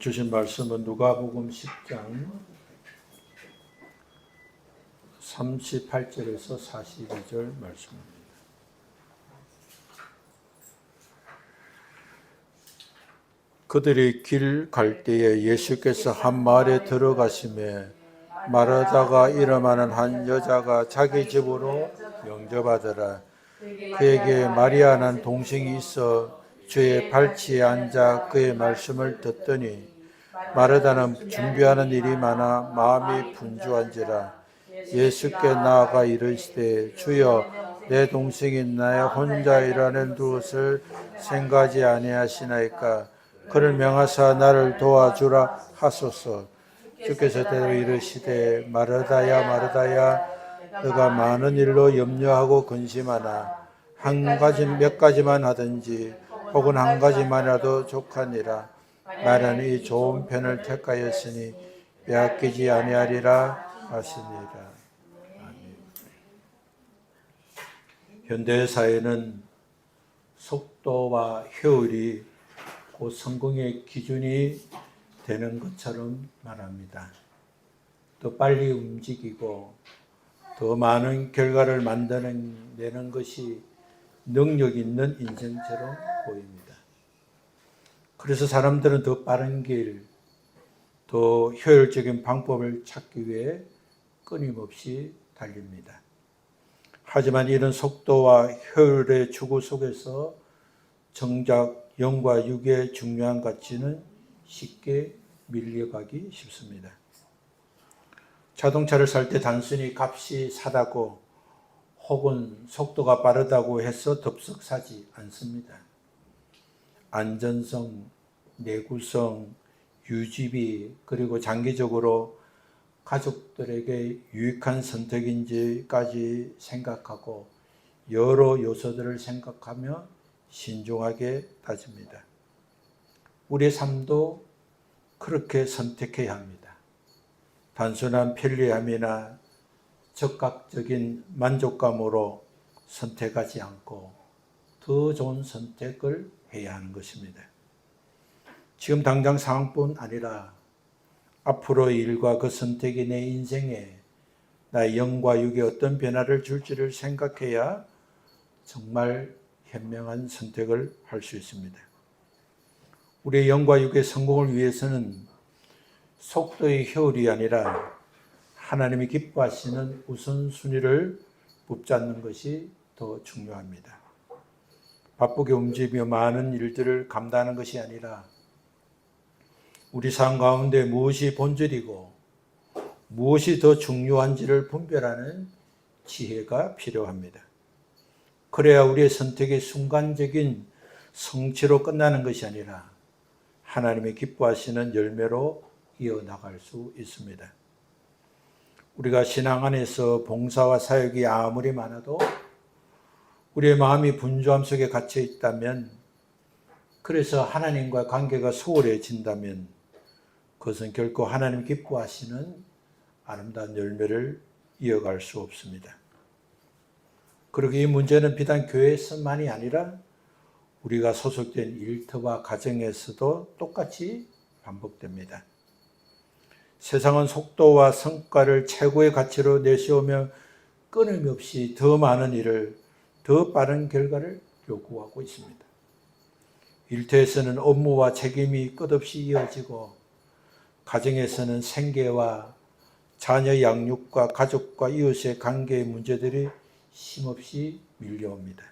주신 말씀은 누가복음 10장 38절에서 42절 말씀입니다. 그들이 길 갈 때에 예수께서 한 마을에 들어가시매 마르다가 이름하는 한 여자가 자기 집으로 영접하더라. 그에게 마리아라는 동생이 있어 주의 발치에 앉아 그의 말씀을 듣더니 마르다는 준비하는 일이 많아 마음이 분주한지라. 예수께 나아가 이르시되 주여 내 동생이 나의 혼자 일하는 것을 생각하지 아니하시나이까. 그를 명하사 나를 도와주라 하소서. 주께서 대답 이르시되 마르다야 마르다야 너가 많은 일로 염려하고 근심하나 몇 가지만 하든지 혹은 한 가지만이라도 족하니라. 나는 이 좋은 편을 택하였으니 빼앗기지 아니하리라 하시니라. 아멘. 현대 사회는 속도와 효율이 곧 성공의 기준이 되는 것처럼 말합니다. 더 빨리 움직이고 더 많은 결과를 만들어내는 것이 능력 있는 인생처럼 보입니다. 그래서 사람들은 더 빠른 길, 더 효율적인 방법을 찾기 위해 끊임없이 달립니다. 하지만 이런 속도와 효율의 추구 속에서 정작 영과 육의 중요한 가치는 쉽게 밀려가기 쉽습니다. 자동차를 살 때 단순히 값이 싸다고 혹은 속도가 빠르다고 해서 덥석 사지 않습니다. 안전성, 내구성, 유지비, 그리고 장기적으로 가족들에게 유익한 선택인지까지 생각하고 여러 요소들을 생각하며 신중하게 따집니다. 우리의 삶도 그렇게 선택해야 합니다. 단순한 편리함이나 즉각적인 만족감으로 선택하지 않고 더 좋은 선택을 해야 하는 것입니다. 지금 당장 상황뿐 아니라 앞으로의 일과 그 선택이 내 인생에 나의 영과 육에 어떤 변화를 줄지를 생각해야 정말 현명한 선택을 할 수 있습니다. 우리의 영과 육의 성공을 위해서는 속도의 효율이 아니라 하나님이 기뻐하시는 우선순위를 붙잡는 것이 더 중요합니다. 바쁘게 움직이며 많은 일들을 감당하는 것이 아니라 우리 삶 가운데 무엇이 본질이고 무엇이 더 중요한지를 분별하는 지혜가 필요합니다. 그래야 우리의 선택이 순간적인 성취로 끝나는 것이 아니라 하나님이 기뻐하시는 열매로 이어나갈 수 있습니다. 우리가 신앙 안에서 봉사와 사역이 아무리 많아도 우리의 마음이 분주함 속에 갇혀 있다면, 그래서 하나님과 관계가 소홀해진다면 그것은 결코 하나님 기뻐하시는 아름다운 열매를 이어갈 수 없습니다. 그리고 이 문제는 비단 교회에서만이 아니라 우리가 소속된 일터와 가정에서도 똑같이 반복됩니다. 세상은 속도와 성과를 최고의 가치로 내세우며 끊임없이 더 많은 일을, 더 빠른 결과를 요구하고 있습니다. 일터에서는 업무와 책임이 끝없이 이어지고 가정에서는 생계와 자녀 양육과 가족과 이웃의 관계의 문제들이 쉼없이 밀려옵니다.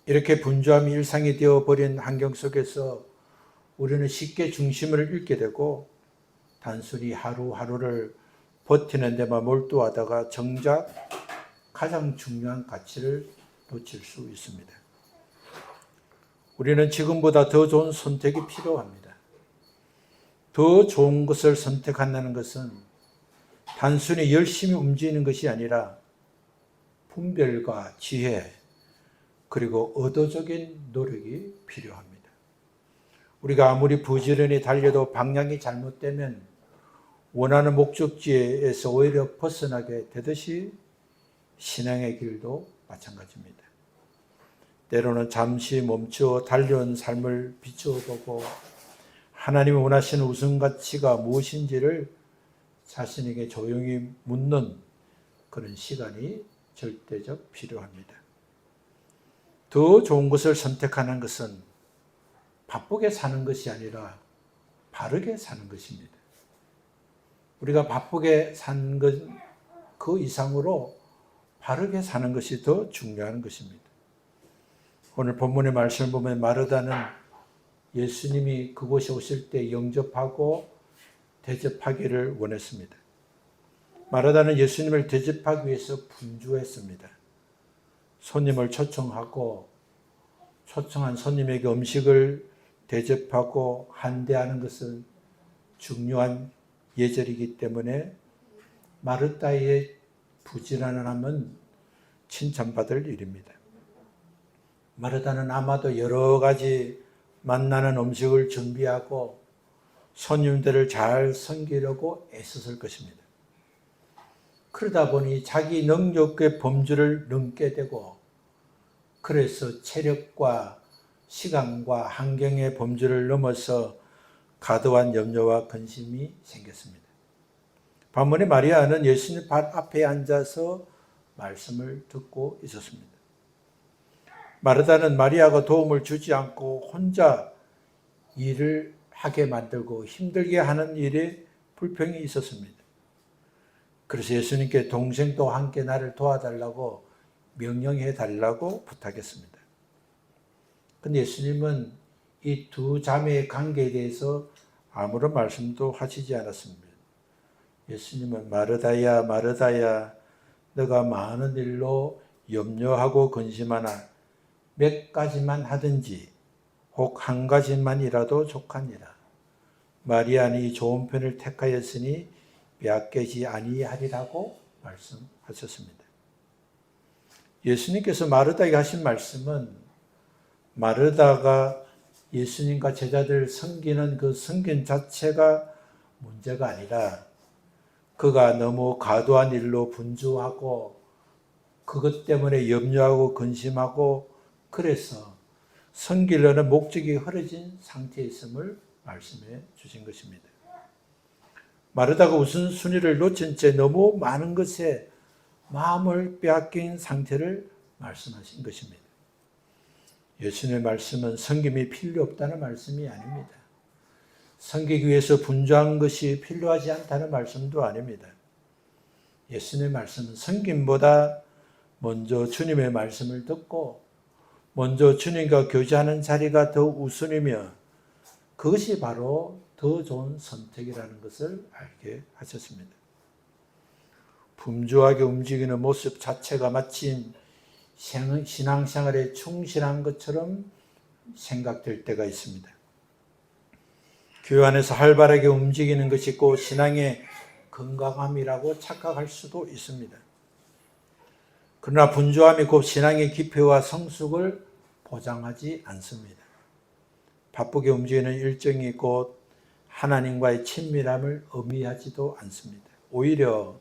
이렇게 분주함이 일상이 되어버린 환경 속에서 우리는 쉽게 중심을 잃게 되고 단순히 하루하루를 버티는 데만 몰두하다가 정작 가장 중요한 가치를 놓칠 수 있습니다. 우리는 지금보다 더 좋은 선택이 필요합니다. 더 좋은 것을 선택한다는 것은 단순히 열심히 움직이는 것이 아니라 분별과 지혜, 그리고 의도적인 노력이 필요합니다. 우리가 아무리 부지런히 달려도 방향이 잘못되면 원하는 목적지에서 오히려 벗어나게 되듯이 신앙의 길도 마찬가지입니다. 때로는 잠시 멈추어 달려온 삶을 비추어보고 하나님이 원하시는 우선 가치가 무엇인지를 자신에게 조용히 묻는 그런 시간이 절대적 필요합니다. 더 좋은 것을 선택하는 것은 바쁘게 사는 것이 아니라 바르게 사는 것입니다. 우리가 바쁘게 사는 것 그 이상으로 바르게 사는 것이 더 중요한 것입니다. 오늘 본문의 말씀을 보면 마르다는 예수님이 그곳에 오실 때 영접하고 대접하기를 원했습니다. 마르다는 예수님을 대접하기 위해서 분주했습니다. 손님을 초청하고 초청한 손님에게 음식을 대접하고 환대하는 것은 중요한 예절이기 때문에 마르다의 부지런함은 칭찬받을 일입니다. 마르다는 아마도 여러 가지 만나는 음식을 준비하고 손님들을 잘 섬기려고 애썼을 것입니다. 그러다 보니 자기 능력의 범주를 넘게 되고 그래서 체력과 시간과 환경의 범주를 넘어서 과도한 염려와 근심이 생겼습니다. 반면에 마리아는 예수님 발 앞에 앉아서 말씀을 듣고 있었습니다. 마르다는 마리아가 도움을 주지 않고 혼자 일을 하게 만들고 힘들게 하는 일에 불평이 있었습니다. 그래서 예수님께 동생도 함께 나를 도와달라고 명령해 달라고 부탁했습니다. 근데 예수님은 이 두 자매의 관계에 대해서 아무런 말씀도 하시지 않았습니다. 예수님은 마르다야 마르다야 너가 많은 일로 염려하고 근심하나 몇 가지만 하든지 혹 한 가지만이라도 족하니라. 마리아는 이 좋은 편을 택하였으니 빼앗기지 아니하리라고 말씀하셨습니다. 예수님께서 마르다에게 하신 말씀은 마르다가 예수님과 제자들을 섬기는 그 섬김 자체가 문제가 아니라 그가 너무 과도한 일로 분주하고 그것 때문에 염려하고 근심하고 그래서 섬기려는 목적이 흐려진 상태에 있음을 말씀해 주신 것입니다. 마르다가 우선순위를 놓친 채 너무 많은 것에 마음을 빼앗긴 상태를 말씀하신 것입니다. 예수님의 말씀은 섬김이 필요 없다는 말씀이 아닙니다. 섬기기 위해서 분주한 것이 필요하지 않다는 말씀도 아닙니다. 예수님의 말씀은 섬김보다 먼저 주님의 말씀을 듣고 먼저 주님과 교제하는 자리가 더 우선이며 그것이 바로 더 좋은 선택이라는 것을 알게 하셨습니다. 분주하게 움직이는 모습 자체가 마치 신앙생활에 충실한 것처럼 생각될 때가 있습니다. 교회 안에서 활발하게 움직이는 것이 곧 신앙의 건강함이라고 착각할 수도 있습니다. 그러나 분주함이 곧 신앙의 깊이와 성숙을 보장하지 않습니다. 바쁘게 움직이는 일정이 곧 하나님과의 친밀함을 의미하지도 않습니다. 오히려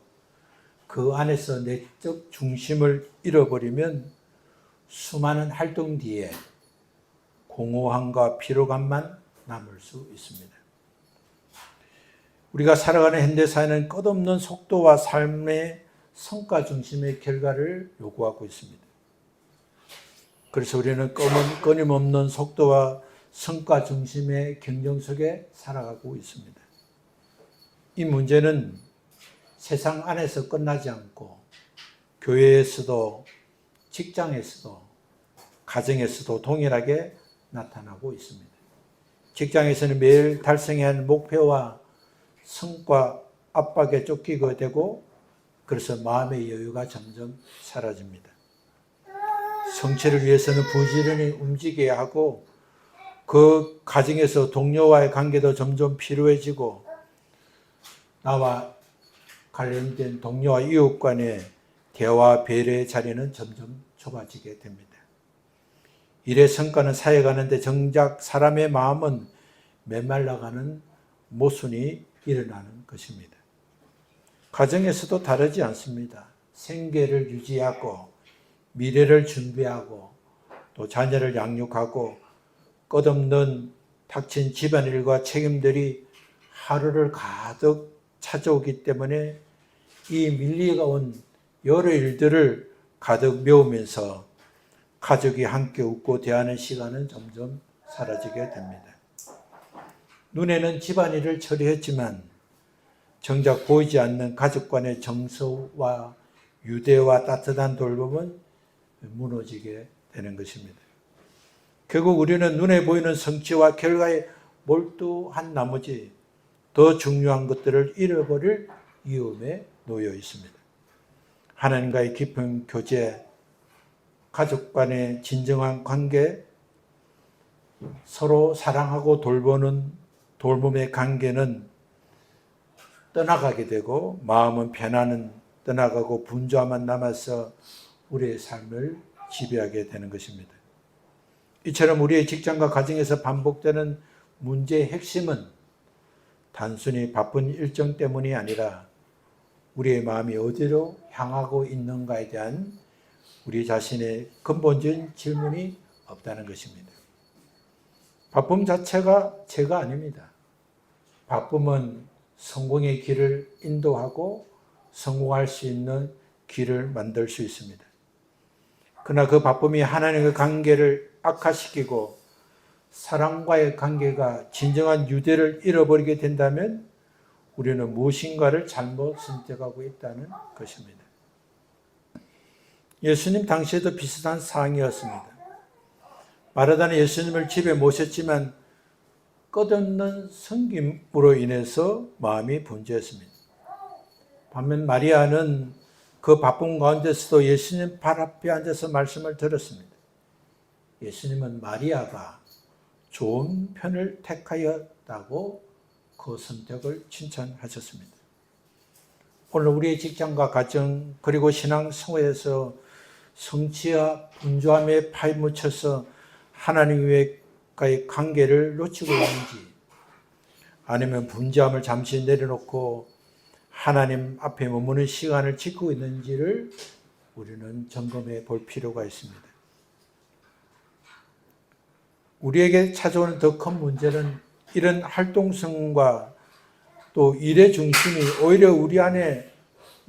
그 안에서 내적 중심을 잃어버리면 수많은 활동 뒤에 공허함과 피로감만 남을 수 있습니다. 우리가 살아가는 현대사회는 끝없는 속도와 삶의 성과 중심의 결과를 요구하고 있습니다. 그래서 우리는 끊임없는 속도와 성과 중심의 경쟁 속에 살아가고 있습니다. 이 문제는 세상 안에서 끝나지 않고 교회에서도 직장에서도 가정에서도 동일하게 나타나고 있습니다. 직장에서는 매일 달성해야 하는 목표와 성과 압박에 쫓기게 되고 그래서 마음의 여유가 점점 사라집니다. 성취를 위해서는 부지런히 움직여야 하고 그 가정에서 동료와의 관계도 점점 필요해지고 나와 관련된 동료와 이웃 간의 대화 배려의 자리는 점점 좁아지게 됩니다. 일의 성과는 쌓여가는데 정작 사람의 마음은 메말라가는 모순이 일어나는 것입니다. 가정에서도 다르지 않습니다. 생계를 유지하고 미래를 준비하고 또 자녀를 양육하고 끝없는 닥친 집안일과 책임들이 하루를 가득 찾아오기 때문에 이 밀리가 온 여러 일들을 가득 메우면서 가족이 함께 웃고 대하는 시간은 점점 사라지게 됩니다. 눈에는 집안일을 처리했지만 정작 보이지 않는 가족 간의 정서와 유대와 따뜻한 돌봄은 무너지게 되는 것입니다. 결국 우리는 눈에 보이는 성취와 결과에 몰두한 나머지 더 중요한 것들을 잃어버릴 위험에 놓여 있습니다. 하나님과의 깊은 교제, 가족 간의 진정한 관계, 서로 사랑하고 돌봄의 관계는 떠나가게 되고 마음은 편안은 떠나가고 분주함만 남아서 우리의 삶을 지배하게 되는 것입니다. 이처럼 우리의 직장과 가정에서 반복되는 문제의 핵심은 단순히 바쁜 일정 때문이 아니라 우리의 마음이 어디로 향하고 있는가에 대한 우리 자신의 근본적인 질문이 없다는 것입니다. 바쁨 자체가 죄가 아닙니다. 바쁨은 성공의 길을 인도하고 성공할 수 있는 길을 만들 수 있습니다. 그러나 그 바쁨이 하나님과의 관계를 악화시키고 사랑과의 관계가 진정한 유대를 잃어버리게 된다면 우리는 무엇인가를 잘못 선택하고 있다는 것입니다. 예수님 당시에도 비슷한 상황이었습니다. 마르다는 예수님을 집에 모셨지만 끝없는 섬김으로 인해서 마음이 분주했습니다. 반면 마리아는 그 바쁨 가운데서도 예수님 발 앞에 앉아서 말씀을 들었습니다. 예수님은 마리아가 좋은 편을 택하였다고 그 선택을 칭찬하셨습니다. 오늘 우리의 직장과 가정 그리고 신앙 생활에서 성취와 분주함에 파묻혀서 하나님과의 관계를 놓치고 있는지 아니면 분주함을 잠시 내려놓고 하나님 앞에 머무는 시간을 지키고 있는지를 우리는 점검해 볼 필요가 있습니다. 우리에게 찾아오는 더 큰 문제는 이런 활동성과 또 일의 중심이 오히려 우리 안에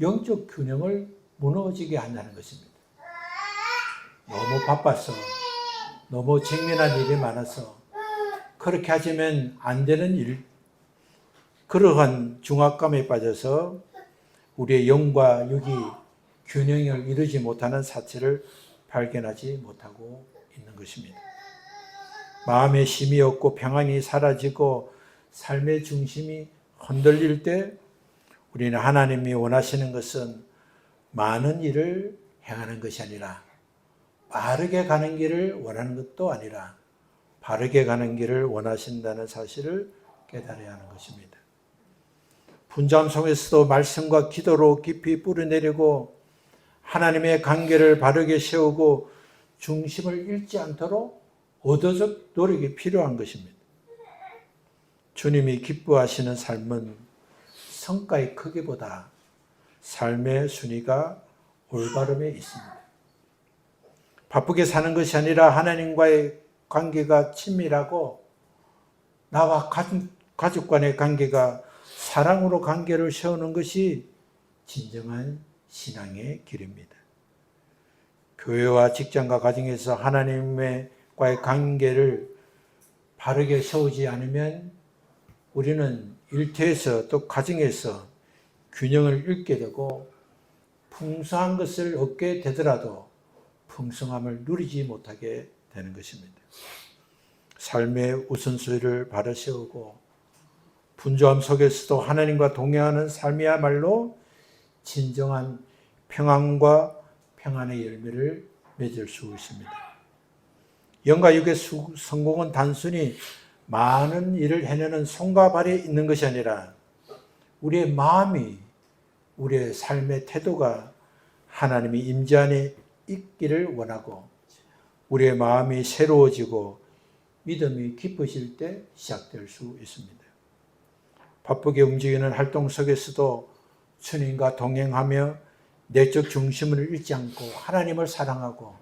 영적 균형을 무너지게 한다는 것입니다. 너무 바빠서, 너무 직면한 일이 많아서 그렇게 하시면 안 되는 일, 그러한 중압감에 빠져서 우리의 영과 육이 균형을 이루지 못하는 사실을 발견하지 못하고 있는 것입니다. 마음의 쉼이 없고 평안이 사라지고 삶의 중심이 흔들릴 때 우리는 하나님이 원하시는 것은 많은 일을 행하는 것이 아니라 빠르게 가는 길을 원하는 것도 아니라 바르게 가는 길을 원하신다는 사실을 깨달아야 하는 것입니다. 분주함 속에서도 말씀과 기도로 깊이 뿌려내리고 하나님의 관계를 바르게 세우고 중심을 잃지 않도록 의도적 노력이 필요한 것입니다. 주님이 기뻐하시는 삶은 성과의 크기보다 삶의 순위가 올바름에 있습니다. 바쁘게 사는 것이 아니라 하나님과의 관계가 친밀하고 나와 가족 간의 관계가 사랑으로 관계를 세우는 것이 진정한 신앙의 길입니다. 교회와 직장과 가정에서 하나님과의 관계를 바르게 세우지 않으면 우리는 일터에서 또 가정에서 균형을 잃게 되고 풍성한 것을 얻게 되더라도 풍성함을 누리지 못하게 되는 것입니다. 삶의 우선순위를 바로 세우고 분주함 속에서도 하나님과 동행하는 삶이야말로 진정한 평안과 평안의 열매를 맺을 수 있습니다. 영과 육의 성공은 단순히 많은 일을 해내는 손과 발에 있는 것이 아니라 우리의 마음이, 우리의 삶의 태도가 하나님이 임재 안에 있기를 원하고 우리의 마음이 새로워지고 믿음이 깊어질 때 시작될 수 있습니다. 바쁘게 움직이는 활동 속에서도 주님과 동행하며 내적 중심을 잃지 않고 하나님을 사랑하고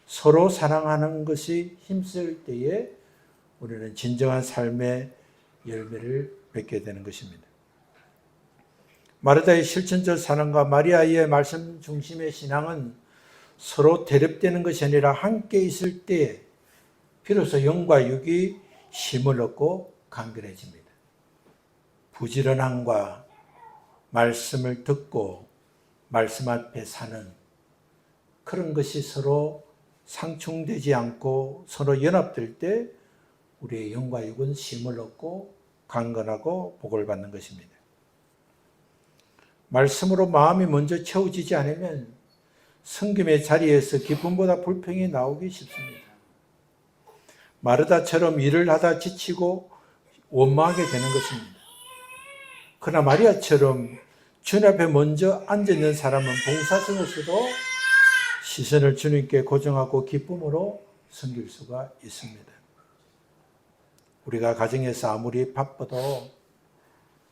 서로 사랑하는 것이 힘쓸 때에 우리는 진정한 삶의 열매를 맺게 되는 것입니다. 마르다의 실천적 사랑과 마리아의 말씀 중심의 신앙은 서로 대립되는 것이 아니라 함께 있을 때 비로소 영과 육이 힘을 얻고 강건해집니다. 부지런함과 말씀을 듣고 말씀 앞에 사는 그런 것이 서로 상충되지 않고 서로 연합될 때 우리의 영과 육은 힘을 얻고 강건하고 복을 받는 것입니다. 말씀으로 마음이 먼저 채워지지 않으면 섬김의 자리에서 기쁨보다 불평이 나오기 쉽습니다. 마르다처럼 일을 하다 지치고 원망하게 되는 것입니다. 그러나 마리아처럼 주님 앞에 먼저 앉아있는 사람은 봉사 중에서도 시선을 주님께 고정하고 기쁨으로 섬길 수가 있습니다. 우리가 가정에서 아무리 바빠도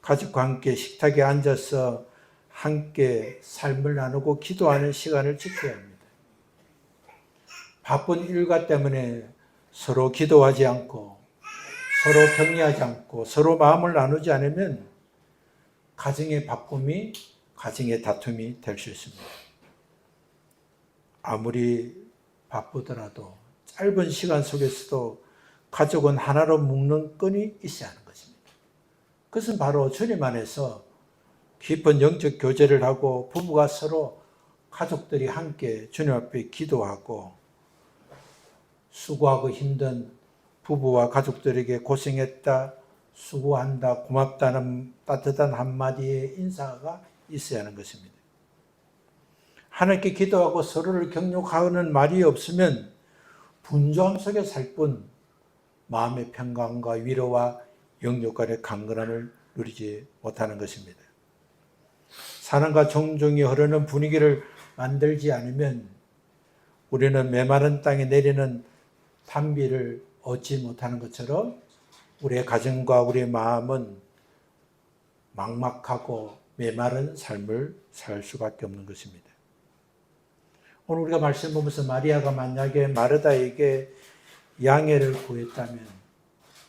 가족과 함께 식탁에 앉아서 함께 삶을 나누고 기도하는 시간을 지켜야 합니다. 바쁜 일과 때문에 서로 기도하지 않고 서로 격려하지 않고 서로 마음을 나누지 않으면 가정의 바쁨이 가정의 다툼이 될 수 있습니다. 아무리 바쁘더라도 짧은 시간 속에서도 가족은 하나로 묶는 끈이 있어야 하는 것입니다. 그것은 바로 주님 안에서 깊은 영적 교제를 하고 부부가 서로 가족들이 함께 주님 앞에 기도하고 수고하고 힘든 부부와 가족들에게 고생했다, 수고한다, 고맙다는 따뜻한 한마디의 인사가 있어야 하는 것입니다. 하나님께 기도하고 서로를 격려하는 말이 없으면 분주함 속에 살 뿐 마음의 평강과 위로와 영육 간의 강건함을 누리지 못하는 것입니다. 사랑과 존중이 흐르는 분위기를 만들지 않으면 우리는 메마른 땅에 내리는 단비를 얻지 못하는 것처럼 우리의 가정과 우리의 마음은 막막하고 메마른 삶을 살 수밖에 없는 것입니다. 오늘 우리가 말씀 보면서 마리아가 만약에 마르다에게 양해를 구했다면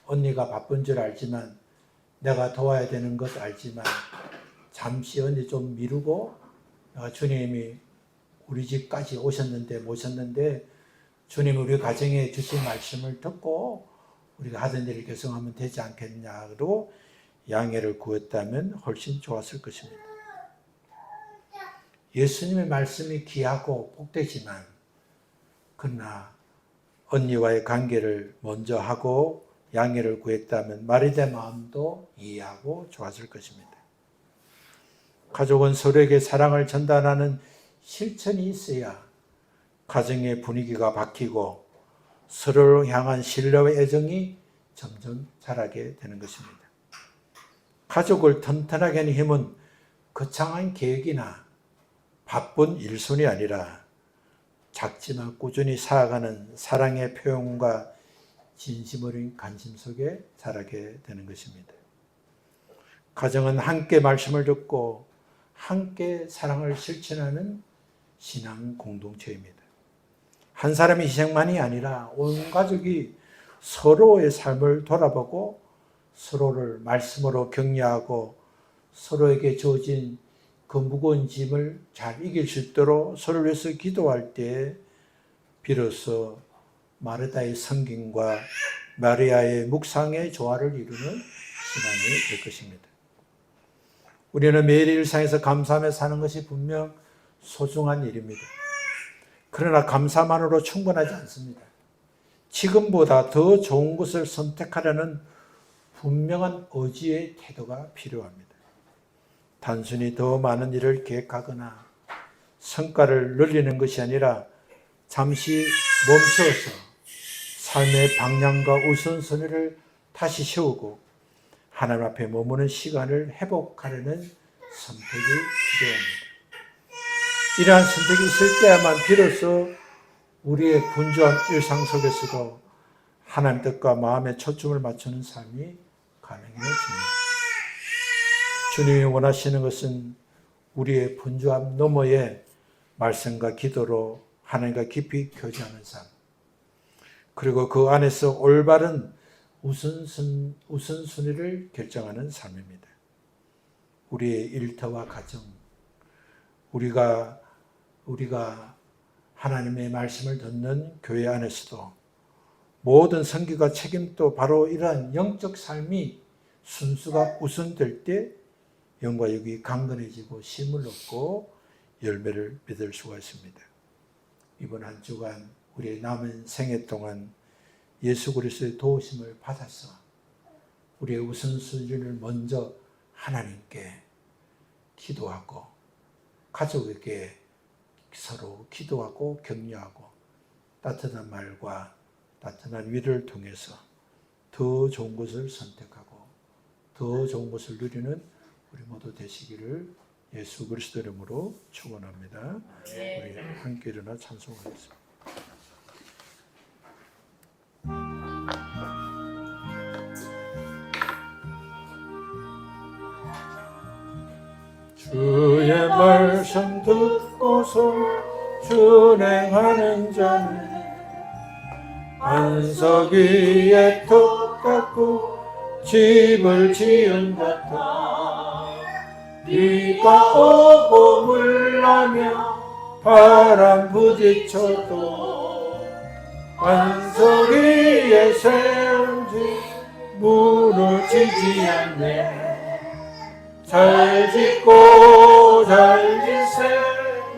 언니가 바쁜 줄 알지만 내가 도와야 되는 것 알지만 잠시 언니 좀 미루고 주님이 우리 집까지 모셨는데 주님 우리 가정에 주신 말씀을 듣고 우리가 하던 일을 계속하면 되지 않겠냐고 양해를 구했다면 훨씬 좋았을 것입니다. 예수님의 말씀이 귀하고 복되지만 그러나 언니와의 관계를 먼저 하고 양해를 구했다면 마리아의 마음도 이해하고 좋았을 것입니다. 가족은 서로에게 사랑을 전달하는 실천이 있어야 가정의 분위기가 바뀌고 서로를 향한 신뢰와 애정이 점점 자라게 되는 것입니다. 가족을 튼튼하게 하는 힘은 거창한 계획이나 바쁜 일손이 아니라 작지만 꾸준히 쌓아가는 사랑의 표현과 진심 어린 관심 속에 자라게 되는 것입니다. 가정은 함께 말씀을 듣고 함께 사랑을 실천하는 신앙 공동체입니다. 한 사람의 희생만이 아니라 온 가족이 서로의 삶을 돌아보고 서로를 말씀으로 격려하고 서로에게 주어진 그 무거운 짐을 잘 이길 수 있도록 서로를 위해서 기도할 때 비로소 마르다의 섬김과 마리아의 묵상의 조화를 이루는 신앙이 될 것입니다. 우리는 매일 일상에서 감사하며 사는 것이 분명 소중한 일입니다. 그러나 감사만으로 충분하지 않습니다. 지금보다 더 좋은 것을 선택하려는 분명한 의지의 태도가 필요합니다. 단순히 더 많은 일을 계획하거나 성과를 늘리는 것이 아니라 잠시 멈춰서 삶의 방향과 우선순위를 다시 세우고 하나님 앞에 머무는 시간을 회복하려는 선택이 필요합니다. 이러한 선택이 있을 때야만 비로소 우리의 분주한 일상 속에서도 하나님 뜻과 마음의 초점을 맞추는 삶이 가능해집니다. 주님이 원하시는 것은 우리의 분주함 너머에 말씀과 기도로 하나님과 깊이 교제하는 삶, 그리고 그 안에서 올바른 우선순위를 결정하는 삶입니다. 우리의 일터와 가정, 우리가 하나님의 말씀을 듣는 교회 안에서도 모든 선교가 책임도 바로 이러한 영적 삶이 순수가 우선될 때 영과 육이 강건해지고 힘을 얻고 열매를 맺을 수가 있습니다. 이번 한 주간 우리의 남은 생애 동안 예수 그리스도의 도우심을 받아서 우리의 우선순위를 먼저 하나님께 기도하고 가족에게 서로 기도하고 격려하고 따뜻한 말과 따뜻한 위로를 통해서 더 좋은 것을 선택하고 더 좋은 것을 누리는 우리 모두 되시기를 예수 그리스도 이름으로 축원합니다. 우리 함께 일어나 찬송하겠습니다. 주의 말씀 듣고서 준행하는 자는 안석 위에 톱 닦고 집을 지은 같아. 비가 오고 물나며 바람 부딪혀도 안석 위에 세운 집 무너지지 않네. 잘 짓고 잘 지세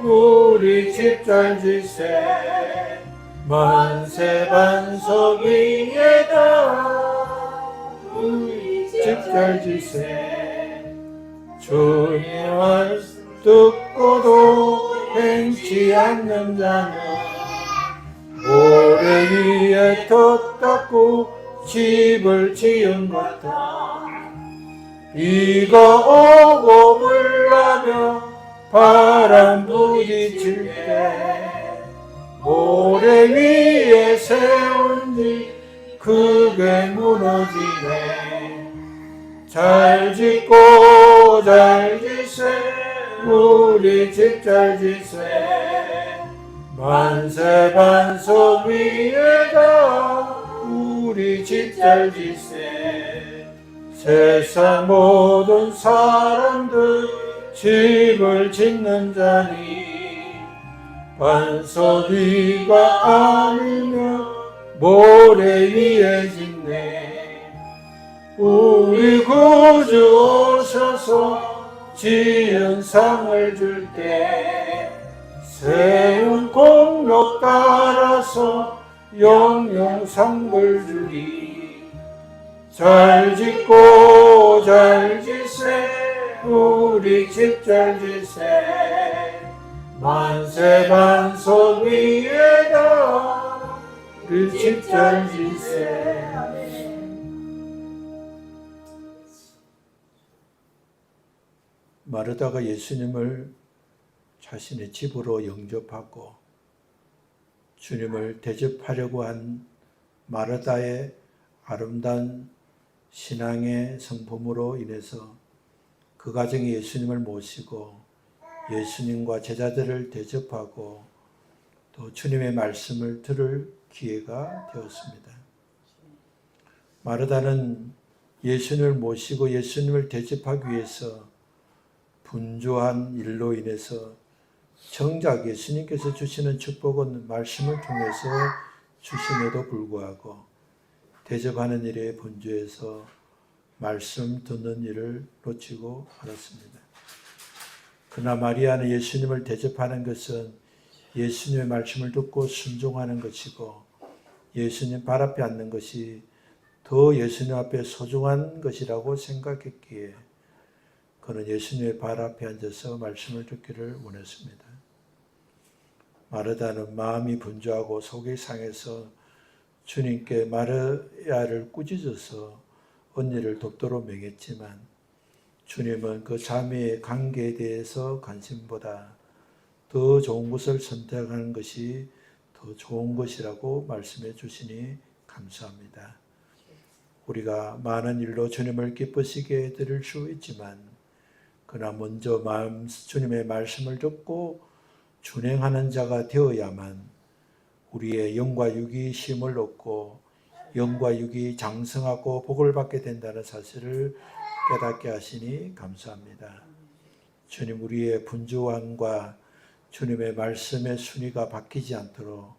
우리 집 잘 지세 만세 반석 위에다 우리 집 잘 지세 주의 말씀 듣고도 행치 않는 자는 모래 위에 돛 닦고 집을 지은 같다. 비가 오고 물나며 바람 부딪힐 때 모래 위에 세운 집 크게 무너지네. 잘 짓고 잘 지세 우리 집 잘 지세 만세 반석 위에다 우리 집 잘 지세 세상 모든 사람들 집을 짓는 자니 반석 위가 아니면 모래 위에 짓네. 우리 구주 오셔서 지은 상을 줄 때 세운 공로 따라서 영영 상을 주리. 잘 짓고 잘 지세 우리 집 잘 지세 만세 반석 위에다 우리 집 잘 지세. 마르다가 예수님을 자신의 집으로 영접하고 주님을 대접하려고 한 마르다의 아름다운 신앙의 성품으로 인해서 그 가정에 예수님을 모시고 예수님과 제자들을 대접하고 또 주님의 말씀을 들을 기회가 되었습니다. 마르다는 예수님을 모시고 예수님을 대접하기 위해서 분주한 일로 인해서 정작 예수님께서 주시는 축복은 말씀을 통해서 주심에도 불구하고 대접하는 일에 분주해서 말씀 듣는 일을 놓치고 말았습니다. 그러나 마리아는 예수님을 대접하는 것은 예수님의 말씀을 듣고 순종하는 것이고 예수님 발 앞에 앉는 것이 더 예수님 앞에 소중한 것이라고 생각했기에 그는 예수님의 발 앞에 앉아서 말씀을 듣기를 원했습니다. 마르다는 마음이 분주하고 속이 상해서 주님께 마리아를 꾸짖어서 언니를 돕도록 명했지만 주님은 그 자매의 관계에 대해서 관심보다 더 좋은 것을 선택하는 것이 더 좋은 것이라고 말씀해 주시니 감사합니다. 우리가 많은 일로 주님을 기쁘시게 해드릴 수 있지만 그러나 먼저 주님의 말씀을 듣고 준행하는 자가 되어야만 우리의 영과 육이 힘을 얻고 영과 육이 장성하고 복을 받게 된다는 사실을 깨닫게 하시니 감사합니다. 주님, 우리의 분주함과 주님의 말씀의 순위가 바뀌지 않도록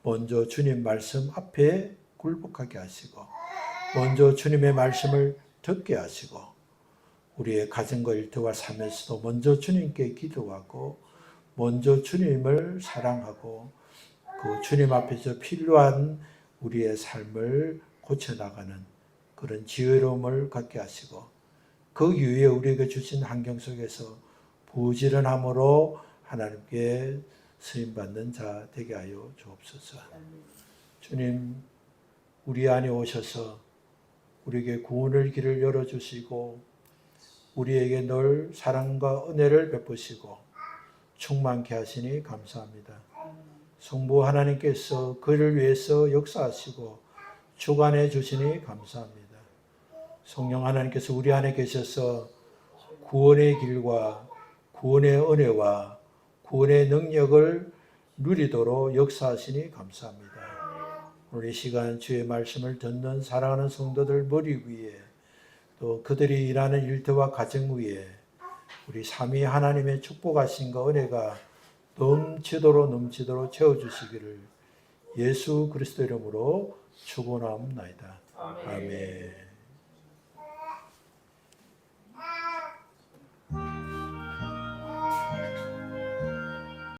먼저 주님 말씀 앞에 굴복하게 하시고, 먼저 주님의 말씀을 듣게 하시고, 우리의 가정과 일터와 삶에서도 먼저 주님께 기도하고, 먼저 주님을 사랑하고, 그 주님 앞에서 필요한 우리의 삶을 고쳐나가는 그런 지혜로움을 갖게 하시고, 그 이후에 우리에게 주신 환경 속에서 부지런함으로 하나님께 쓰임받는 자 되게 하여 주옵소서. 주님, 우리 안에 오셔서 우리에게 구원의 길을 열어주시고, 우리에게 늘 사랑과 은혜를 베푸시고 충만케 하시니 감사합니다. 성부 하나님께서 그를 위해서 역사하시고 주관해 주시니 감사합니다. 성령 하나님께서 우리 안에 계셔서 구원의 길과 구원의 은혜와 구원의 능력을 누리도록 역사하시니 감사합니다. 오늘 이 시간 주의 말씀을 듣는 사랑하는 성도들 머리 위에, 또 그들이 일하는 일터와 가정 위에 우리 삼위 하나님의 축복하심과 은혜가 넘치도록 채워주시기를 예수 그리스도 이름으로 축원하옵나이다. 아멘.